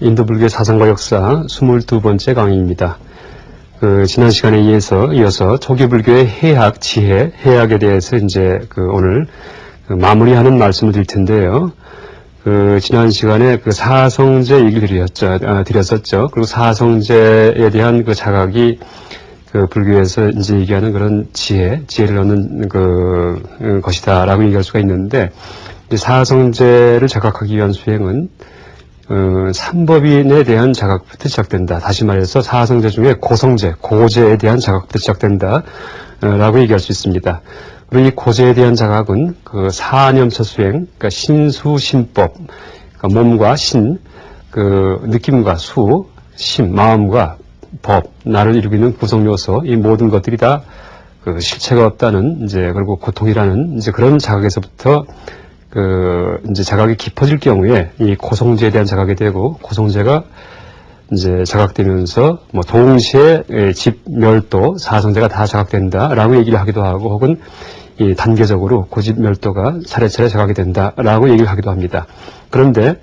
인도 불교의 사상과 역사 22번째 강의입니다. 지난 시간에 이어서 초기 불교의 해학, 지혜, 해학에 대해서 이제 오늘 마무리하는 말씀을 드릴 텐데요. 지난 시간에 사성제 얘기를 드렸었죠. 그리고 사성제에 대한 자각이 불교에서 이제 얘기하는 그런 지혜를 얻는 것이다라고 얘기할 수가 있는데, 사성제를 자각하기 위한 수행은 삼법인에 대한 자각부터 시작된다. 다시 말해서 사성제 중에 고성제, 고제에 대한 자각부터 시작된다 라고 얘기할 수 있습니다. 그리고 이 고제에 대한 자각은 사념처 수행, 그러니까 신수신법, 그러니까 몸과 신, 느낌과 수, 심, 마음과 법, 나를 이루고 있는 구성요소, 이 모든 것들이 다 실체가 없다는, 그리고 고통이라는, 그런 자각에서부터 이제 자각이 깊어질 경우에 이 고성제에 대한 자각이 되고, 고성제가 이제 자각되면서 동시에 집멸도, 사성제가 다 자각된다라고 얘기를 하기도 하고, 혹은 이 단계적으로 고집멸도가 차례차례 자각이 된다라고 얘기를 하기도 합니다. 그런데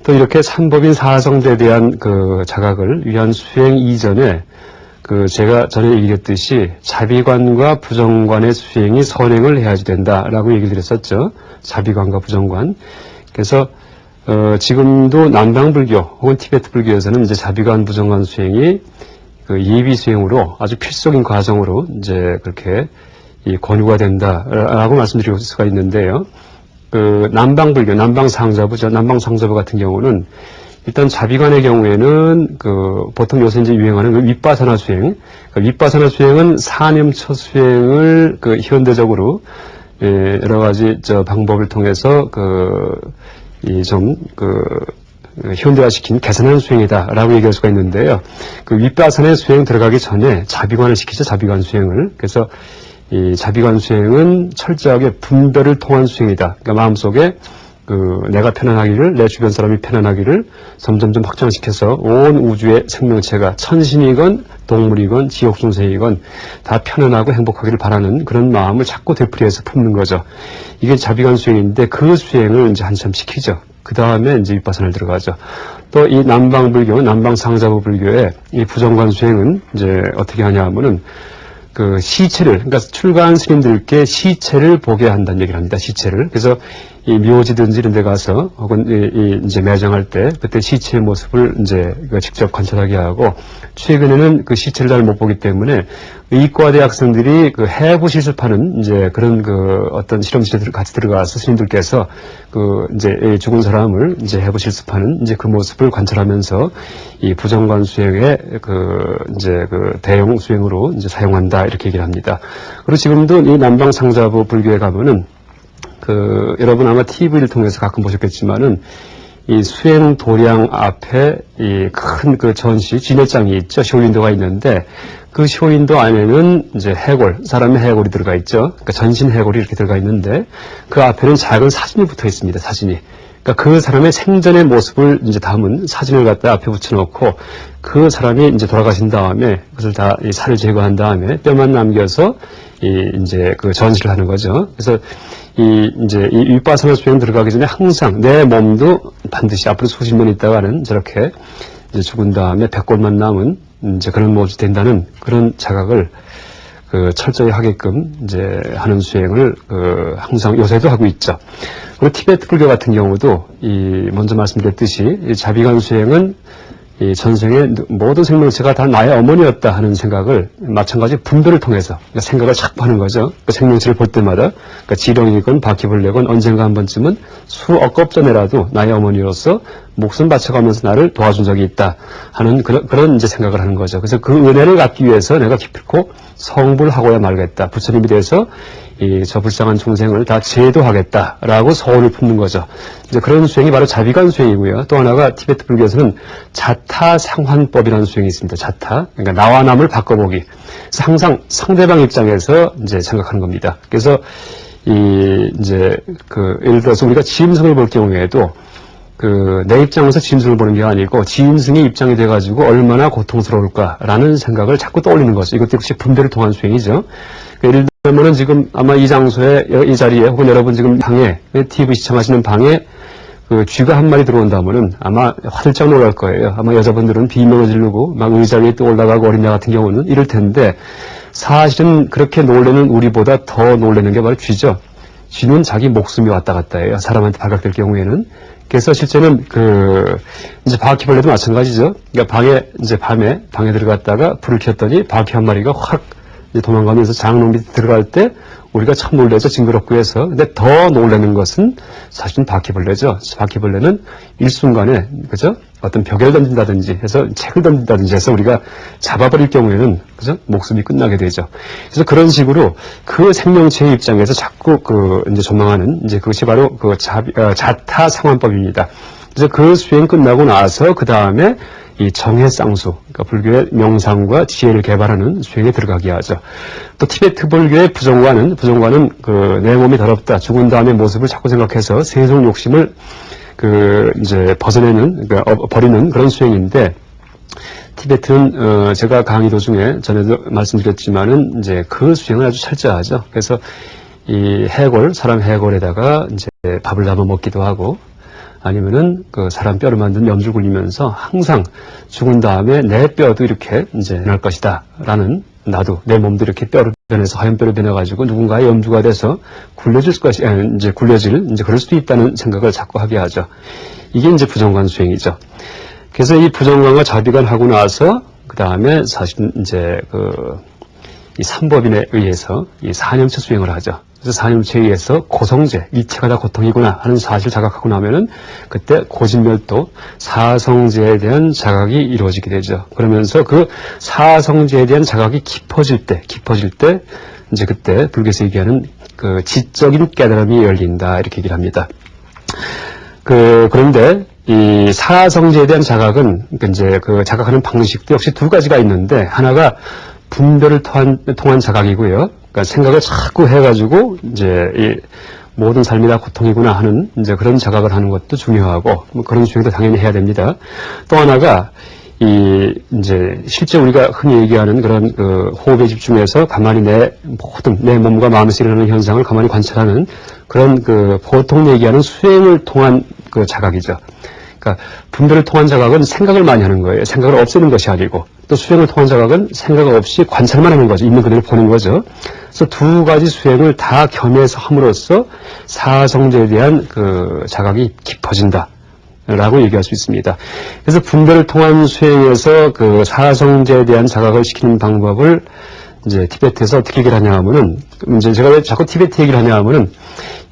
또 이렇게 삼법인 사성제에 대한 자각을 위한 수행 이전에 제가 전에 얘기했듯이 자비관과 부정관의 수행이 선행을 해야지 된다라고 얘기를 드렸었죠. 자비관과 부정관. 그래서 지금도 남방불교 혹은 티베트 불교에서는 이제 자비관, 부정관 수행이 예비 수행으로 아주 필수적인 과정으로 이제 그렇게 권유가 된다라고 말씀드릴 수가 있는데요. 남방불교, 남방상자부죠. 남방상자부 같은 경우는 일단 자비관의 경우에는 보통 요새 이제 유행하는 윗바사나 수행, 윗바사나 수행은 사념처 수행을 현대적으로 여러 가지 방법을 통해서 현대화시킨 개선한 수행이다라고 얘기할 수가 있는데요. 윗바사나 수행 들어가기 전에 자비관을 시키죠. 자비관 수행을. 그래서 이 자비관 수행은 철저하게 분별을 통한 수행이다. 그러니까 마음속에 내가 편안하기를, 내 주변 사람이 편안하기를 점점점 확장시켜서 온 우주의 생명체가 천신이건 동물이건 지옥중생이건 다 편안하고 행복하기를 바라는 그런 마음을 자꾸 되풀이해서 품는 거죠. 이게 자비관 수행인데 그 수행을 이제 한참 시키죠. 그 다음에 이제 윗바사나를 들어가죠. 또 이 남방불교, 남방상자부 불교의 이 부정관 수행은 이제 어떻게 하냐 하면은 시체를, 그러니까 출가한 스님들께 시체를 보게 한다는 얘기를 합니다. 시체를. 그래서 이 묘지든지 이런 데 가서, 혹은 이제 매장할 때, 그때 시체의 모습을 이제 직접 관찰하게 하고, 최근에는 시체를 잘 못 보기 때문에, 의과대 학생들이 해부 실습하는 이제 그런 어떤 실험실에 같이 들어가서 스님들께서 이제 죽은 사람을 이제 해부 실습하는 이제 그 모습을 관찰하면서 이 부정관 수행의 이제 대용 수행으로 이제 사용한다 이렇게 얘기를 합니다. 그리고 지금도 이 남방상자부 불교에 가면은 여러분 아마 TV를 통해서 가끔 보셨겠지만은 이 수행 도량 앞에 이 큰 전시 진해장이 있죠. 쇼윈도가 있는데 그 쇼윈도 안에는 이제 해골, 사람의 해골이 들어가 있죠. 그러니까 전신 해골이 이렇게 들어가 있는데 그 앞에는 작은 사진이 붙어 있습니다. 사진이. 그러니까 그 사람의 생전의 모습을 이제 담은 사진을 갖다 앞에 붙여놓고 그 사람이 이제 돌아가신 다음에 그것을 다 이 살을 제거한 다음에 뼈만 남겨서 이제 전시를 하는 거죠. 그래서 이 윗바사나 수행 들어가기 전에 항상 내 몸도 반드시 앞으로 수십 년 있다가는 저렇게 이제 죽은 다음에 백골만 남은 이제 그런 모습이 된다는 그런 자각을 철저히 하게끔 이제 하는 수행을 항상 요새도 하고 있죠. 그리고 티베트 불교 같은 경우도 먼저 말씀드렸듯이 이 자비관 수행은 이 전생의 모든 생명체가 다 나의 어머니였다 하는 생각을 마찬가지 분별을 통해서 생각을 자꾸 하는 거죠. 그 생명체를 볼 때마다 지렁이건 바퀴벌레건 언젠가 한 번쯤은 수억 업 전에라도 나의 어머니로서 목숨 바쳐가면서 나를 도와준 적이 있다 하는 그런 이제 생각을 하는 거죠. 그래서 그 은혜를 갖기 위해서 내가 기필코 성불을 하고야 말겠다. 부처님이 돼서 저 불쌍한 중생을 다 제도하겠다라고 소원을 품는 거죠. 이제 그런 수행이 바로 자비관 수행이고요. 또 하나가 티베트 불교에서는 자타상환법이라는 수행이 있습니다. 자타. 그러니까 나와 남을 바꿔보기. 그래서 항상 상대방 입장에서 이제 생각하는 겁니다. 그래서 이제 예를 들어서 우리가 짐승을 볼 경우에도 내 입장에서 짐승을 보는 게 아니고 짐승의 입장이 돼가지고 얼마나 고통스러울까라는 생각을 자꾸 떠올리는 거죠. 이것도 역시 분별을 통한 수행이죠. 예를 들면은 지금 아마 이 장소에, 이 자리에, 혹은 여러분 지금 방에, TV 시청하시는 방에 그 쥐가 한 마리 들어온다면은 아마 화들짝 놀랄 거예요. 아마 여자분들은 비명을 지르고 막 의자 위에 또 올라가고 어린애 같은 경우는 이럴 텐데 사실은 그렇게 놀래는 우리보다 더 놀래는 게 바로 쥐죠. 쥐는 자기 목숨이 왔다 갔다 해요. 사람한테 발각될 경우에는. 그래서 실제는 이제 바퀴벌레도 마찬가지죠. 그러니까 이제 밤에 방에 들어갔다가 불을 켰더니 바퀴 한 마리가 확 이제 도망가면서 장롱 밑에 들어갈 때 우리가 참 놀라죠. 징그럽고 해서. 근데 더 놀라는 것은 사실은 바퀴벌레죠. 바퀴벌레는 일순간에, 그죠? 어떤 벽을 던진다든지 해서 책을 던진다든지 해서 우리가 잡아버릴 경우에는, 그죠? 목숨이 끝나게 되죠. 그래서 그런 식으로 그 생명체의 입장에서 자꾸 이제 전망하는, 이제 그것이 바로 자타 상환법입니다. 그래서 그 수행 끝나고 나서 그 다음에 이 정해쌍수, 그러니까 불교의 명상과 지혜를 개발하는 수행에 들어가게 하죠. 또 티베트 불교의 부정과는 내 몸이 더럽다, 죽은 다음의 모습을 자꾸 생각해서 세속 욕심을 이제 버리는 그런 수행인데, 티베트는 제가 강의 도중에 전에도 말씀드렸지만은 이제 그 수행을 아주 철저하죠. 그래서 이 사람 해골에다가 이제 밥을 담아 먹기도 하고, 아니면은 사람 뼈를 만든 염줄 굴리면서 항상 죽은 다음에 내 뼈도 이렇게 이제 날 것이다 라는, 나도 내 몸도 이렇게 뼈로 변해서 하얀 뼈로 변해가지고 누군가의 염주가 돼서 이제 그럴 수도 있다는 생각을 자꾸 하게 하죠. 이게 이제 부정관 수행이죠. 그래서 이 부정관과 자비관 하고 나서 그 다음에 사실 이제 이 삼법인에 의해서 이 사념체 수행을 하죠. 그래서 사념체에 의해서 고성제, 일체가 다 고통이구나 하는 사실을 자각하고 나면은 그때 고진멸도 사성제에 대한 자각이 이루어지게 되죠. 그러면서 그 사성제에 대한 자각이 깊어질 때 이제 그때 불교에서 얘기하는 지적인 깨달음이 열린다 이렇게 얘기를 합니다. 그런데 이 사성제에 대한 자각은 이제 자각하는 방식도 역시 두 가지가 있는데, 하나가 분별을 통한 자각이고요. 그러니까 생각을 자꾸 해가지고 이제 이 모든 삶이 다 고통이구나 하는 이제 그런 자각을 하는 것도 중요하고, 뭐 그런 수행도 당연히 해야 됩니다. 또 하나가 이제 실제 우리가 흔히 얘기하는 그런 호흡에 집중해서 가만히 내 몸과 마음에서 일어나는 현상을 가만히 관찰하는 그런 보통 얘기하는 수행을 통한 자각이죠. 그러니까 분별을 통한 자각은 생각을 많이 하는 거예요. 생각을 없애는 것이 아니고, 또 수행을 통한 자각은 생각 없이 관찰만 하는 거죠. 있는 그대로 보는 거죠. 그래서 두 가지 수행을 다 겸해서 함으로써 사성제에 대한 자각이 깊어진다 라고 얘기할 수 있습니다. 그래서 분별을 통한 수행에서 사성제에 대한 자각을 시키는 방법을 이제 티베트에서 어떻게 얘기를 하냐 하면은, 이제 제가 왜 자꾸 티베트 얘기를 하냐 하면은,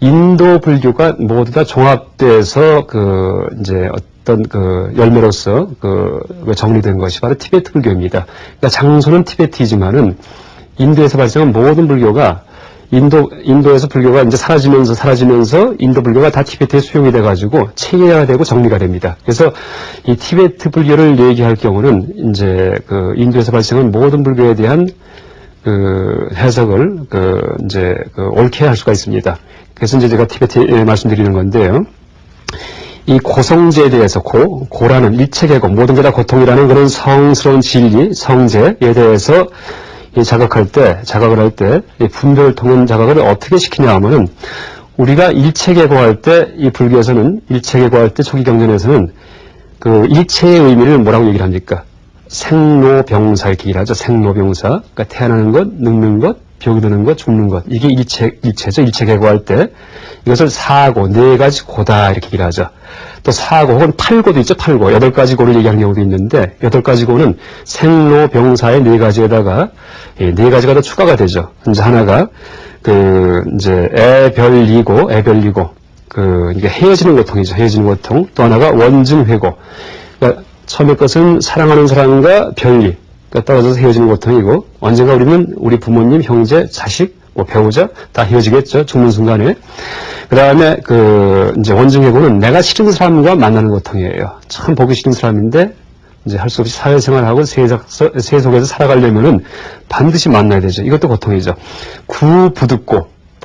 인도 불교가 모두 다 종합돼서 이제 어떤 열매로서 정리된 것이 바로 티베트 불교입니다. 그러니까 장소는 티베트이지만은 인도에서 발생한 모든 불교가 인도에서 불교가 이제 사라지면서 인도 불교가 다 티베트에 수용이 돼가지고 체계화가 되고 정리가 됩니다. 그래서 이 티베트 불교를 얘기할 경우는 이제 인도에서 발생한 모든 불교에 대한 해석을 이제 옳게 할 수가 있습니다. 그래서 이제 제가 티베트에 말씀드리는 건데요. 이 고성제에 대해서 고라는 일체계고 모든 게 다 고통이라는 그런 성스러운 진리, 성제에 대해서 자각을 할 때 이 분별을 통한 자각을 어떻게 시키냐 하면은, 우리가 일체계고할 때, 이 불교에서는 일체계고할 때 초기 경전에서는 일체의 의미를 뭐라고 얘기를 합니까? 생로병사 이렇게 얘기를 하죠. 생로병사. 그러니까 태어나는 것, 늙는 것, 병이 드는 것, 죽는 것. 이게 일체죠. 일체계고할 때. 이것을 사고, 네 가지 고다 이렇게 얘기를 하죠. 또 사고 혹은 팔고도 있죠. 팔고. 8가지 고를 얘기하는 경우도 있는데, 8가지 고는 생로병사의 4가지에다가 4가지가 더 추가가 되죠. 이제 하나가 이제 애별리고 이게 헤어지는 고통이죠. 헤어지는 고통. 또 하나가 원증회고. 그러니까 처음에 것은 사랑하는 사람과 별리, 그러니까 떨어져서 헤어지는 고통이고, 언젠가 우리는 우리 부모님, 형제, 자식, 배우자 다 헤어지겠죠. 죽는 순간에. 그 다음에 이제 원증회고는 내가 싫은 사람과 만나는 고통이에요. 참 보기 싫은 사람인데 이제 할 수 없이 사회생활하고 세속에서 살아가려면은 반드시 만나야 되죠. 이것도 고통이죠.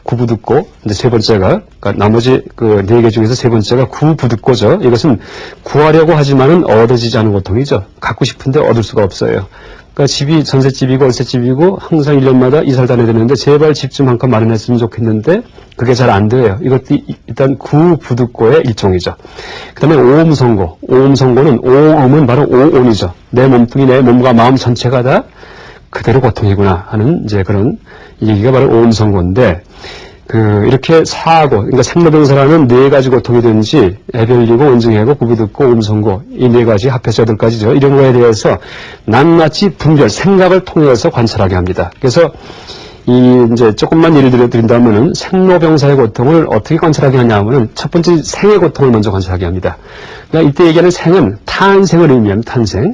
구부득고 이제 세 번째가, 그러니까 나머지 4개 중에서 세 번째가 구부득고죠. 이것은 구하려고 하지만은 얻어지지 않은 고통이죠. 갖고 싶은데 얻을 수가 없어요. 그러니까 집이 전셋집이고 월세집이고 항상 1년마다 이사를 다녀야 되는데 제발 집 좀 한 칸 마련했으면 좋겠는데 그게 잘 안 돼요. 이것도 일단 구부득고의 일종이죠. 그 다음에 오음선고. 오음선고는 오음은 바로 오온이죠. 내 몸뚱이, 내 몸과 마음 전체가 다 그대로 고통이구나 하는 이제 그런 얘기가 바로 오음선고인데 이렇게 사하고, 그러니까 생로병사라는 네 가지 고통이든지 애별리고, 원증해고, 구부듣고, 오음선고 이 네 가지 합해서 8가지죠. 이런 거에 대해서 낱낱이 분별, 생각을 통해서 관찰하게 합니다. 그래서 이제 조금만 예를 들어 드린다면은 생로병사의 고통을 어떻게 관찰하게 하냐면은 첫 번째 생의 고통을 먼저 관찰하게 합니다. 그러니까 이때 얘기하는 생은 탄생을 의미합니다. 탄생.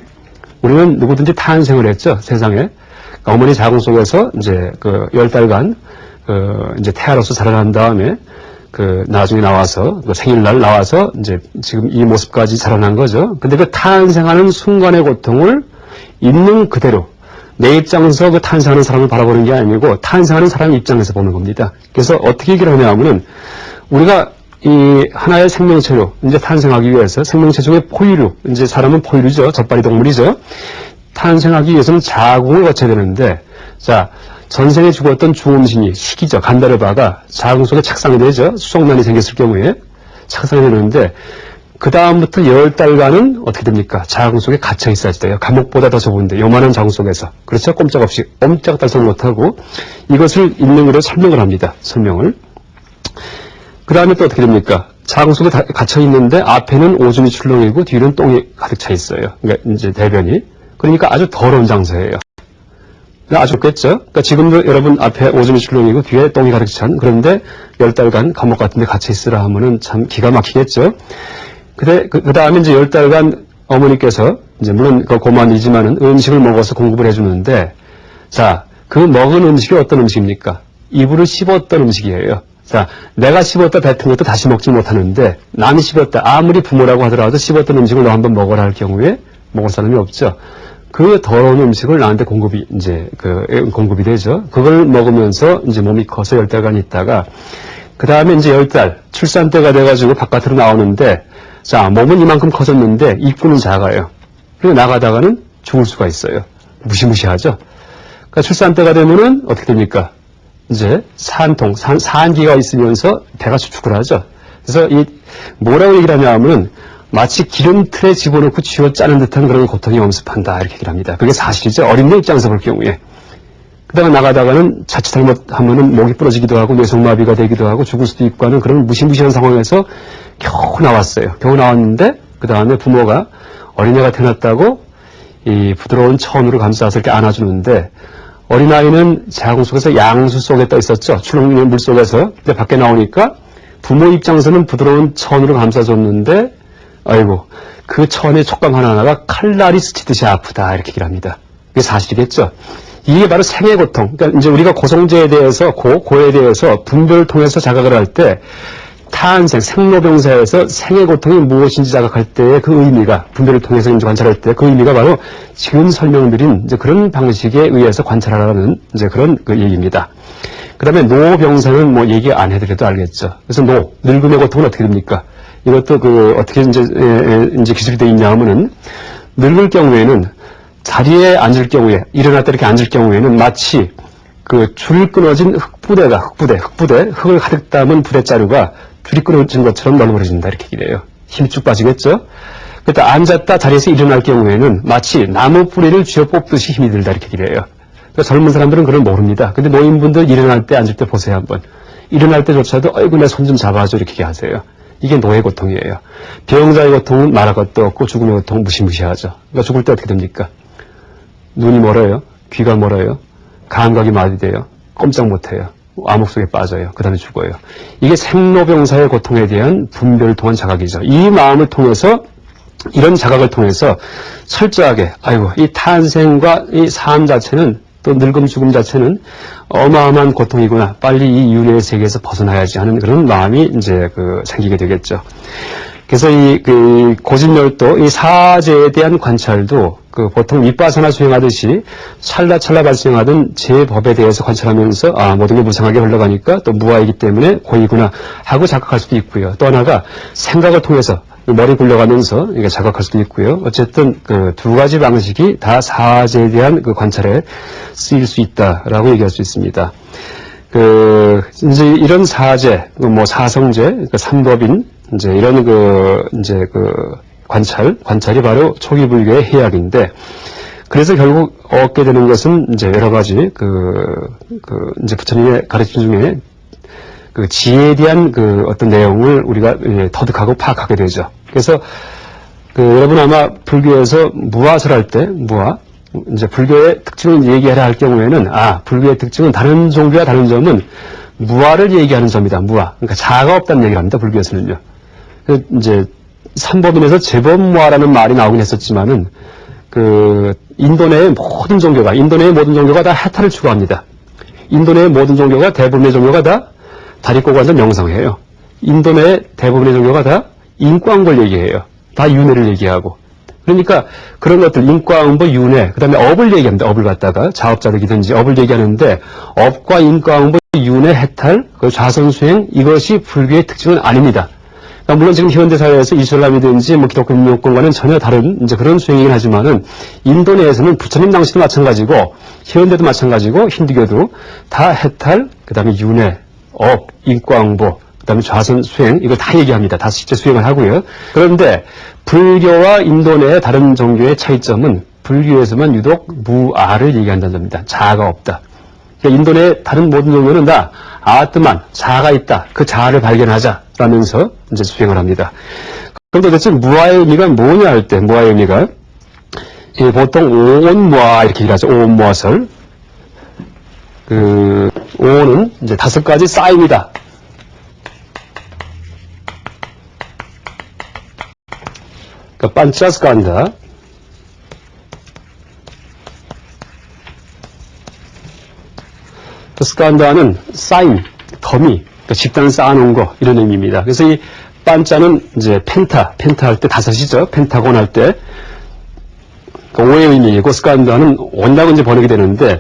우리는 누구든지 탄생을 했죠. 세상에. 그러니까 어머니 자궁 속에서 이제 10달간 이제 태아로서 자라난 다음에 나중에 나와서 생일날 나와서 이제 지금 이 모습까지 자라난 거죠. 근데 그 탄생하는 순간의 고통을 있는 그대로 내 입장에서 그 탄생하는 사람을 바라보는 게 아니고 탄생하는 사람 입장에서 보는 겁니다. 그래서 어떻게 얘기를 하냐면은 우리가 이 하나의 생명체로 이제 탄생하기 위해서 생명체 중에 포유류, 이제 사람은 포유류죠. 젖발이 동물이죠. 탄생하기 위해서는 자궁을 거쳐야 되는데, 자, 전생에 죽었던 중음신이 식이죠. 간다르바가 자궁 속에 착상이 되죠. 수송난이 생겼을 경우에 착상이 되는데, 그 다음부터 10달간은 어떻게 됩니까? 자궁 속에 갇혀 있어야 돼요. 감옥보다 더 좁은데, 요만한 자궁 속에서. 그렇죠? 꼼짝없이 옴짝달싹 못하고, 이것을 있는 그대로 설명을 합니다. 설명을. 그 다음에 또 어떻게 됩니까? 자궁 속에 갇혀 있는데, 앞에는 오줌이 출렁이고, 뒤는 똥이 가득 차 있어요. 그러니까 이제 대변이. 그러니까 아주 더러운 장소예요. 아주 좋겠죠? 그러니까 지금도 여러분 앞에 오줌이 출렁이고 뒤에 똥이 가득 찬, 그런데 10달간 감옥 같은 데 갇혀 있으라 하면은 참 기가 막히겠죠? 그 다음에 이제 10달간 어머니께서, 이제 물론 그 고만이지만은 음식을 먹어서 공급을 해주는데, 자, 그 먹은 음식이 어떤 음식입니까? 입으로 씹었던 음식이에요. 자, 내가 씹었다 뱉은 것도 다시 먹지 못하는데, 남이 씹었다, 아무리 부모라고 하더라도 씹었던 음식을 너 한번 먹어라 할 경우에 먹을 사람이 없죠. 그 더러운 음식을 나한테 공급이 되죠. 그걸 먹으면서 이제 몸이 커서 10달간 있다가, 그 다음에 이제 10달, 출산 때가 돼가지고 바깥으로 나오는데, 자, 몸은 이만큼 커졌는데, 입구는 작아요. 그리고 나가다가는 죽을 수가 있어요. 무시무시하죠? 그러니까 출산 때가 되면은 어떻게 됩니까? 이제 산기가 있으면서 배가 수축을 하죠. 그래서 뭐라고 얘기를 하냐면은, 마치 기름틀에 집어넣고 쥐어 짜는 듯한 그런 고통이 엄습한다 이렇게 얘기를 합니다. 그게 사실이죠. 어린애 입장에서 볼 경우에. 그다가 나가다가는 자칫 잘못하면은 목이 부러지기도 하고 뇌성마비가 되기도 하고 죽을 수도 있고 하는 그런 무시무시한 상황에서 겨우 나왔어요. 겨우 나왔는데 그 다음에 부모가 어린애가 태어났다고 이 부드러운 천으로 감싸서 이렇게 안아주는데 어린아이는 자궁 속에서 양수 속에 떠 있었죠. 출렁이는 물 속에서. 근데 밖에 나오니까 부모 입장에서는 부드러운 천으로 감싸줬는데 아이고, 그 천의 촉감 하나하나가 칼날이 스치듯이 아프다, 이렇게 얘기를 합니다. 이게 사실이겠죠? 이게 바로 생의 고통. 그러니까 이제 우리가 고성제에 대해서, 고에 대해서 분별을 통해서 자각을 할 때, 탄생, 생로병사에서 생의 고통이 무엇인지 자각할 때의 그 의미가, 분별을 통해서 이제 관찰할 때 그 의미가 바로 지금 설명드린 이제 그런 방식에 의해서 관찰하라는 이제 그런 그 얘기입니다. 그 다음에 노병사는 뭐 얘기 안 해드려도 알겠죠. 그래서 늙음의 고통은 어떻게 됩니까? 이것도 어떻게 이제 기술이 되어 있냐 하면은, 늙을 경우에는 자리에 앉을 경우에, 일어났다 이렇게 앉을 경우에는 마치 줄 끊어진 흙을 가득 담은 부대자루가 줄이 끊어진 것처럼 널브러진다 이렇게 얘기해요. 힘이 쭉 빠지겠죠? 그때 앉았다 자리에서 일어날 경우에는 마치 나무 뿌리를 쥐어 뽑듯이 힘이 들다 이렇게 얘기해요. 그러니까 젊은 사람들은 그걸 모릅니다. 근데 노인분들 일어날 때 앉을 때 보세요 한번. 일어날 때조차도 아이고 내 손 좀 잡아줘 이렇게 얘기하세요. 이게 노의 고통이에요. 병자의 고통은 말할 것도 없고 죽음의 고통은 무시무시하죠. 그러니까 죽을 때 어떻게 됩니까? 눈이 멀어요. 귀가 멀어요. 감각이 마비돼요. 꼼짝 못해요. 암흑 속에 빠져요. 그 다음에 죽어요. 이게 생로병사의 고통에 대한 분별을 통한 자각이죠. 이 마음을 통해서 이런 자각을 통해서 철저하게 아이고 이 탄생과 이 삶 자체는 또 늙음 죽음 자체는 어마어마한 고통이구나. 빨리 이 윤회의 세계에서 벗어나야지 하는 그런 마음이 이제 생기게 되겠죠. 그래서 고진멸도, 이 사제에 대한 관찰도 보통 윗바사나 수행하듯이 찰나찰나 발생하던 제 법에 대해서 관찰하면서 모든 게 무상하게 흘러가니까 또 무아이기 때문에 고이구나 하고 자각할 수도 있고요. 또 하나가 생각을 통해서 머리 굴려가면서 이게 자각할 수도 있고요. 어쨌든 그 두 가지 방식이 다 사제에 대한 그 관찰에 쓰일 수 있다라고 얘기할 수 있습니다. 이제 이런 사제, 뭐 사성제, 그 삼법인, 이제 이런 관찰이 바로 초기 불교의 해약인데, 그래서 결국 얻게 되는 것은 이제 여러 가지 이제 부처님의 가르침 중에 그 지혜에 대한 어떤 내용을 우리가 터득하고 파악하게 되죠. 그래서 여러분 아마 불교에서 무아설 할 때, 이제 불교의 특징을 얘기하려 할 경우에는, 불교의 특징은 다른 종교와 다른 점은 무아를 얘기하는 점이다, 무아. 그러니까 자아가 없다는 얘기를 합니다, 불교에서는요. 이제 삼법인에서 제법무아라는 말이 나오긴 했었지만은, 인도 내의 모든 종교가 다 해탈을 추구합니다. 인도 내의 모든 종교가, 대부분의 종교가 다 다리꼬고 앉아 명상해요. 인도 내의 대부분의 종교가 다 인과응보를 얘기해요. 다 윤회를 얘기하고. 그러니까 그런 것들, 인과응보, 윤회, 그 다음에 업을 얘기합니다. 업을 갖다가 자업자득이든지 업을 얘기하는데, 업과 인과응보, 윤회, 해탈, 좌선수행, 이것이 불교의 특징은 아닙니다. 그러니까 물론 지금 현대사회에서 이슬람이든지 기독교 문명권과는 전혀 다른 이제 그런 수행이긴 하지만은, 인도 내에서는 부처님 당시도 마찬가지고 현대도 마찬가지고 힌두교도 다 해탈, 그 다음에 윤회, 업, 인과응보, 그 다음에 좌선 수행, 이걸 다 얘기합니다. 다 실제 수행을 하고요. 그런데 불교와 인도 내의 다른 종교의 차이점은 불교에서만 유독 무아를 얘기한다는 점입니다. 자아가 없다. 그러니까 인도 내의 다른 모든 종교는 다 아트만, 자아가 있다. 그 자아를 발견하자라면서 이제 수행을 합니다. 그럼 도대체 무아의 의미가 뭐냐 할 때, 무아의 의미가 보통 오온무아 이렇게 얘기하죠. 오온무아설. 오온은 이제 5가지 쌓임이다. 그러니까 판차스칸다. 스칸다는 쌓임, 더미, 그러니까 집단을 쌓아놓은 거 이런 의미입니다. 그래서 이 판자는 이제 펜타 할 때 5이죠. 펜타곤 할 때 오의 의미이고, 스칸다는 온다고 이제 번역이 되는데,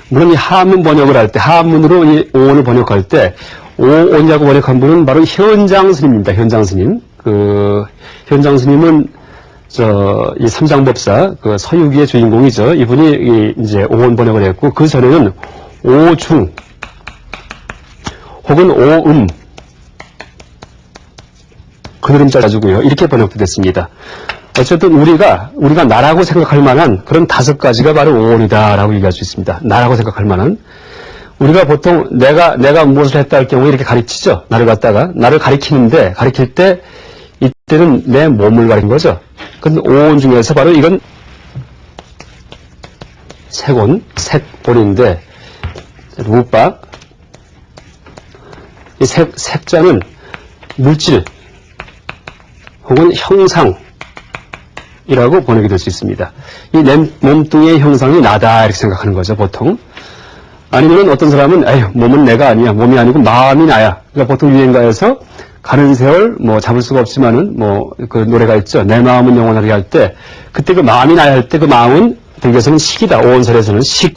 물론 이 한문 번역을 할 때, 한문으로 이 오온을 번역할 때, 오온이라고 번역한 분은 바로 현장 스님입니다. 현장 스님. 현장 스님은 이 삼장법사, 서유기의 주인공이죠. 이분이 이제 오온 번역을 했고, 그 전에는 오중, 혹은 오음, 그늘음자 가지고요. 이렇게 번역도 됐습니다. 어쨌든 우리가 나라고 생각할 만한 그런 5가지가 바로 오온이다라고 얘기할 수 있습니다. 나라고 생각할 만한. 우리가 보통 내가 무엇을 했다 할 경우에 이렇게 가르치죠. 나를 가리키는데, 가리킬 때 이때는 내 몸을 가리는 거죠. 근데 오온 중에서 바로 이건 색본인데, 루박, 이 색자는 물질 혹은 형상이라고 번역이 될 수 있습니다. 이 내 몸뚱이의 형상이 나다 이렇게 생각하는 거죠, 보통. 아니면 어떤 사람은 몸은 내가 아니야, 몸이 아니고 마음이 나야. 그러니까 보통 유행가에서 가는 세월 잡을 수가 없지만은 그 노래가 있죠. 내 마음은 영원하게 할 때, 그때 그 마음이 나야 할 때 그 마음은 불교에서는 식이다. 오온설에서는 식.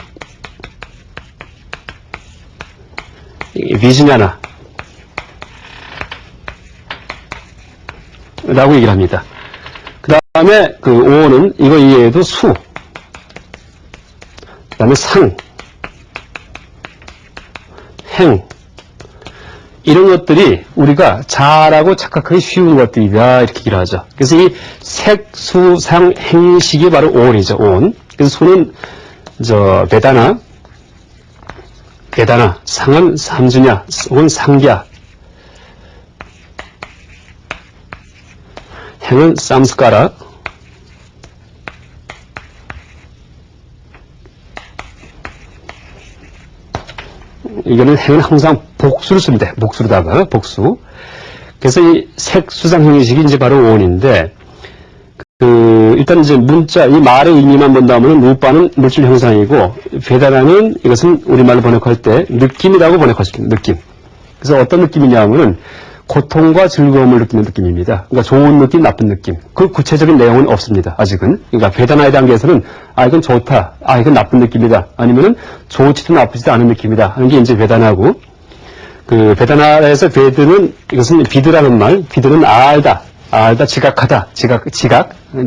비즈냐나 라고 얘기를 합니다. 그 다음에 오온은 이거 이외에도 수, 그 다음에 상, 행, 이런 것들이 우리가 자라고 착각하기 쉬운 것들이다 이렇게 얘기를 하죠. 그래서 이 색, 수, 상, 행식이 바로 오온이죠. 오온. 그래서 수는 베다나, 상은 삼주냐 혹은 상갸, 행은 쌈스카라, 이거는 행은 항상 복수를 씁니다. 복수로다가 복수. 그래서 이 색수상 형식이 이제 바로 오온인데, 일단 이제 문자, 이 말의 의미만 본다면 루빠는 물질 형상이고, 베다나는 이것은 우리말로 번역할 때 느낌이라고 번역할 수 있습니다. 느낌. 그래서 어떤 느낌이냐 하면은 고통과 즐거움을 느끼는 느낌입니다. 그러니까 좋은 느낌, 나쁜 느낌. 그 구체적인 내용은 없습니다. 아직은. 그러니까 베다나의 단계에서는 이건 좋다. 이건 나쁜 느낌이다. 아니면은 좋지도 나쁘지도 않은 느낌이다. 하는 게 이제 베다나고, 베다나에서 베드는 이것은 비드라는 말, 비드는 알다. 알다, 지각하다,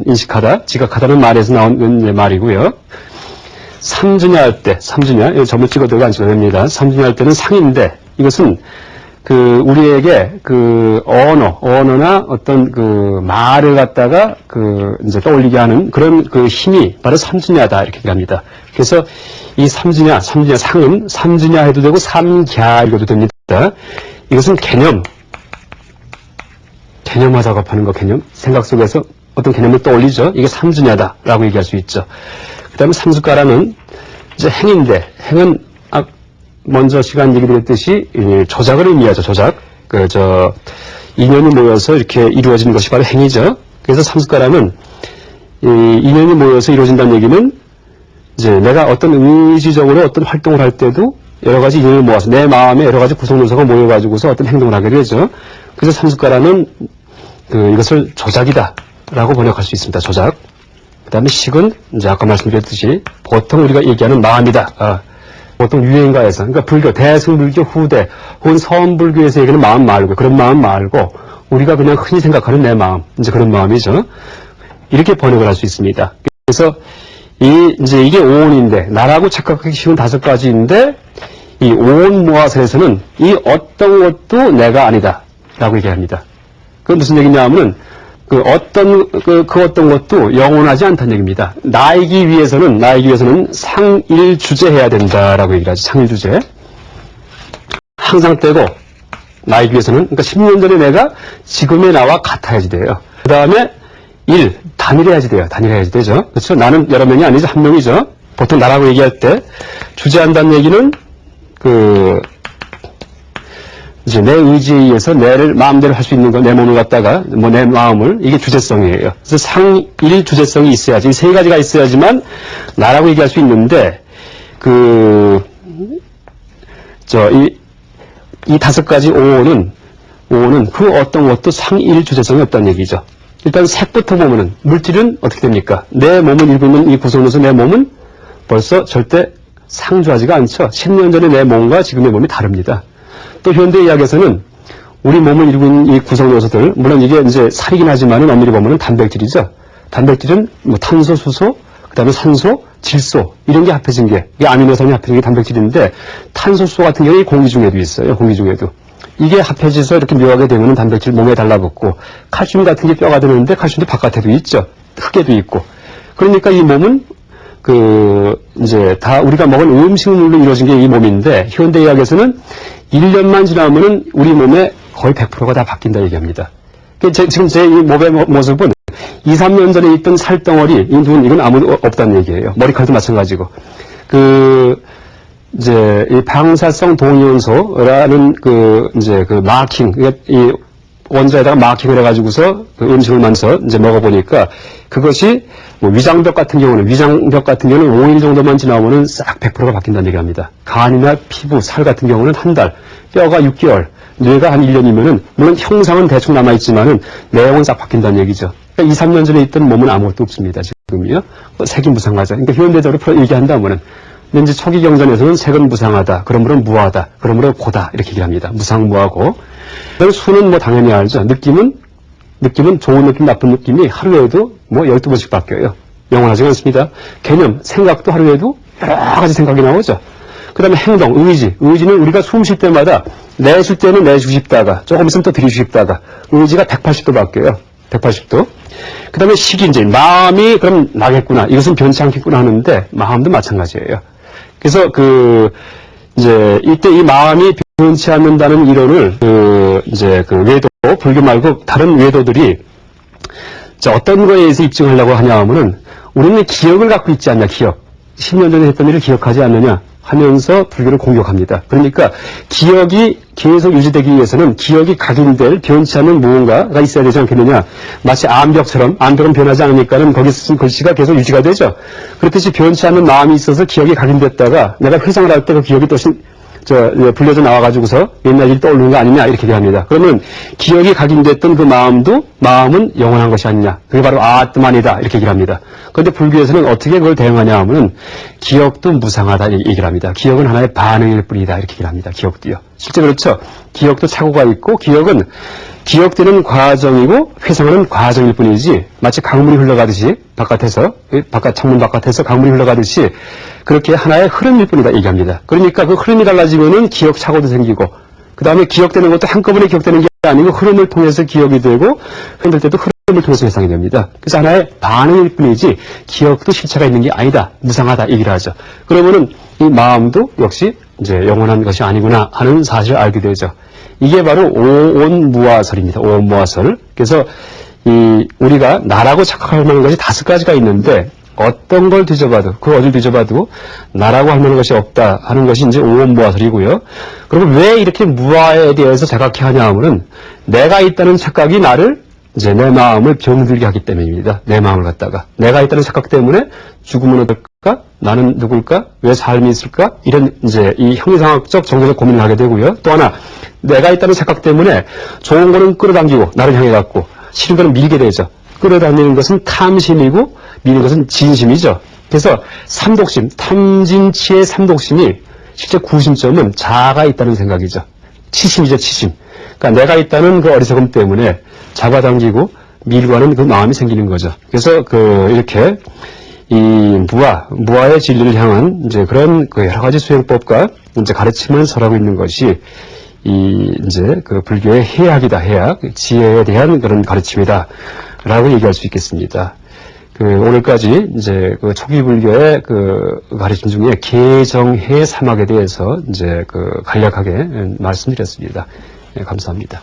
인식하다, 지각하다는 말에서 나온 말이고요. 삼주냐 할 때, 삼주냐, 점을 찍어도 안 찍어도 됩니다. 삼주냐 할 때는 상인데, 이것은 우리에게 언어나 어떤 말을 갖다가 이제 떠올리게 하는 그런 힘이 바로 삼주냐다, 이렇게 얘기합니다. 그래서 이 삼주냐, 상은 삼주냐 해도 되고 삼갸 읽어도 됩니다. 이것은 개념화 작업하는 거, 개념. 생각 속에서 어떤 개념을 떠올리죠. 이게 삼주냐다라고 얘기할 수 있죠. 그 다음에 삼수가라는 이제 행인데, 행은 먼저 시간 얘기 드렸듯이 조작을 의미하죠. 조작. 인연이 모여서 이렇게 이루어지는 것이 바로 행이죠. 그래서 삼수가라는 인연이 모여서 이루어진다는 얘기는 이제 내가 어떤 의지적으로 어떤 활동을 할 때도 여러 가지 인연을 모아서 내 마음에 여러 가지 구성 요소가 모여가지고서 어떤 행동을 하게 되죠. 그래서 삼수가라는 이것을 조작이다라고 번역할 수 있습니다. 조작. 그 다음에 식은 이제 아까 말씀드렸듯이 보통 우리가 얘기하는 마음이다. 보통 유행가에서, 그러니까 불교, 대승불교 후대, 혹은 서원불교에서 얘기하는 마음 말고, 그런 마음 말고, 우리가 그냥 흔히 생각하는 내 마음, 이제 그런 마음이죠. 이렇게 번역을 할 수 있습니다. 그래서 이제 이게 오온인데, 나라고 착각하기 쉬운 5가지인데, 이 오온 모아설에서는 이 어떤 것도 내가 아니다. 라고 얘기합니다. 그건 무슨 얘기냐 하면은, 어떤 것도 영원하지 않다는 얘기입니다. 나이기 위해서는 상일주제해야 된다라고 얘기를 하죠. 상일주제. 항상 때고, 나이기 위해서는, 그러니까 10년 전에 내가 지금의 나와 같아야지 돼요. 그 다음에 단일해야지 돼요. 단일해야지 되죠. 그렇죠? 나는 여러 명이 아니죠. 한 명이죠. 보통 나라고 얘기할 때, 주제한다는 얘기는, 이제 내 의지에 의해서 내를 마음대로 할 수 있는 거, 내 몸을 갖다가, 내 마음을, 이게 주제성이에요. 그래서 상일 주제성이 있어야지, 이 3가지가 있어야지만 나라고 얘기할 수 있는데, 이 5가지 오온은 그 어떤 것도 상일 주제성이 없다는 얘기죠. 일단 색부터 보면은, 물질은 어떻게 됩니까? 내 몸을 일고 있는 이 구성으로서 내 몸은 벌써 절대 상주하지가 않죠. 10년 전의 내 몸과 지금의 몸이 다릅니다. 또 현대의학에서는 우리 몸을 이루고 있는 이 구성 요소들, 물론 이게 이제 살이긴 하지만은 엄밀히 보면은 단백질이죠. 단백질은 탄소, 수소, 그 다음에 산소, 질소, 이런 게 합해진 게, 이게 아미노산이 합해진 게 단백질인데, 탄소, 수소 같은 경우에 공기 중에도 있어요. 공기 중에도. 이게 합해져서 이렇게 묘하게 되면은 단백질 몸에 달라붙고, 칼슘 같은 게 뼈가 되는데 칼슘도 바깥에도 있죠. 흙에도 있고. 그러니까 이 몸은 이제 다 우리가 먹은 음식물로 이루어진 게 이 몸인데, 현대의학에서는 1년만 지나면은 우리 몸의 거의 100%가 다 바뀐다 얘기합니다. 지금 제 이 몸의 모습은 2, 3년 전에 있던 살덩어리, 이건 아무도 없다는 얘기예요. 머리카락도 마찬가지고. 이제 이 방사성 동위원소라는 마킹, 이 원자에다가 마킹을 해가지고서 음식을 만들어서 이제 먹어보니까 그것이 위장벽 같은 경우는 5일 정도만 지나면은 싹 100%가 바뀐다는 얘기합니다. 간이나 피부, 살 같은 경우는 한 달, 뼈가 6개월, 뇌가 한 1년이면은 물론 형상은 대충 남아있지만은 내용은 싹 바뀐다는 얘기죠. 그러니까 2, 3년 전에 있던 몸은 아무것도 없습니다. 지금이요. 색이 무상하죠. 그러니까 현대적으로 얘기한다면은 근데 이제 초기 경전에서는 색은 무상하다, 그러므로 무하다, 그러므로 고다 이렇게 얘기합니다. 무상무하고. 그다음에 수는 당연히 알죠. 느낌은 좋은 느낌, 나쁜 느낌이 하루에도 12번씩 바뀌어요. 영원하지 않습니다. 개념, 생각도 하루에도 여러 가지 생각이 나오죠. 그 다음에 행동, 의지는 우리가 숨 쉴 때마다 내쉴 때는 내쉬고 싶다가 조금 있으면 또 들이쉬고 싶다가 의지가 180도 바뀌어요. 180도. 그 다음에 식이 이제 마음이 그럼 나겠구나, 이것은 변치 않겠구나 하는데 마음도 마찬가지예요. 그래서 이제 이때 이 마음이 변치 않는다는 이론을 외도, 불교 말고 다른 외도들이 어떤 거에 의해서 입증하려고 하냐 하면은 우리는 기억을 갖고 있지 않냐, 기억. 10년 전에 했던 일을 기억하지 않느냐 하면서 불교를 공격합니다. 그러니까 기억이 계속 유지되기 위해서는 기억이 각인될 변치 않는 무언가가 있어야 되지 않겠느냐. 마치 암벽처럼, 암벽은 변하지 않으니까는 거기 쓴 글씨가 계속 유지가 되죠. 그렇듯이 변치 않는 마음이 있어서 기억이 각인됐다가 내가 회상을 할 때 그 기억이 또 불려져 나와가지고서 옛날 일이 떠오르는 거 아니냐 이렇게 얘기합니다. 그러면 기억이 각인됐던 그 마음은 영원한 것이 아니냐. 그게 바로 아트만이다 이렇게 얘기를 합니다. 그런데 불교에서는 어떻게 그걸 대응하냐 하면은 기억도 무상하다 얘기를 합니다. 기억은 하나의 반응일 뿐이다 이렇게 얘기를 합니다. 기억도요. 실제 그렇죠. 기억도 착오가 있고 기억은 기억되는 과정이고 회상하는 과정일 뿐이지 마치 강물이 흘러가듯이 창문 바깥에서 강물이 흘러가듯이 그렇게 하나의 흐름일 뿐이다 얘기합니다. 그러니까 그 흐름이 달라지면은 기억 착오도 생기고 그 다음에 기억되는 것도 한꺼번에 기억되는 게 아니고 흐름을 통해서 기억이 되고 흔들 때도 흐름을 통해서 회상이 됩니다. 그래서 하나의 반응일 뿐이지 기억도 실체가 있는 게 아니다. 무상하다 얘기를 하죠. 그러면은 이 마음도 역시 이제 영원한 것이 아니구나 하는 사실을 알게 되죠. 이게 바로 오온무화설입니다. 오온무화설. 그래서 우리가 나라고 착각할 만한 것이 5가지가 있는데 어떤 걸 뒤져봐도 그 어딜 뒤져봐도 나라고 할 만한 것이 없다 하는 것이 이제 오온무화설이고요. 그리고 왜 이렇게 무화에 대해서 자각해 하냐 하면은 내가 있다는 착각이 나를 이제 내 마음을 병들게 하기 때문입니다. 내 마음을 갖다가 내가 있다는 착각 때문에 죽으면 어떨까? 나는 누굴까? 왜 삶이 있을까? 이런 이제 이 형이상학적 정서적 고민을 하게 되고요. 또 하나 내가 있다는 착각 때문에 좋은 거는 끌어당기고 나를 향해 갖고 싫은 거는 밀게 되죠. 끌어당기는 것은 탐심이고 미는 것은 진심이죠. 그래서 삼독심, 탐진치의 삼독심이 실제 구심점은 자아가 있다는 생각이죠. 치심이죠, 치심. 그러니까 내가 있다는 그 어리석음 때문에 잡아당기고 밀고 하는 그 마음이 생기는 거죠. 그래서 이렇게 이 무아의 진리를 향한 이제 그런 그 여러 가지 수행법과 이제 가르침을 설하고 있는 것이 이제 그 불교의 해학이다, 해학, 지혜에 대한 그런 가르침이다라고 얘기할 수 있겠습니다. 오늘까지 이제 그 초기 불교의 그 가르침 중에 개정해 사막에 대해서 이제 간략하게 말씀드렸습니다. 네, 감사합니다.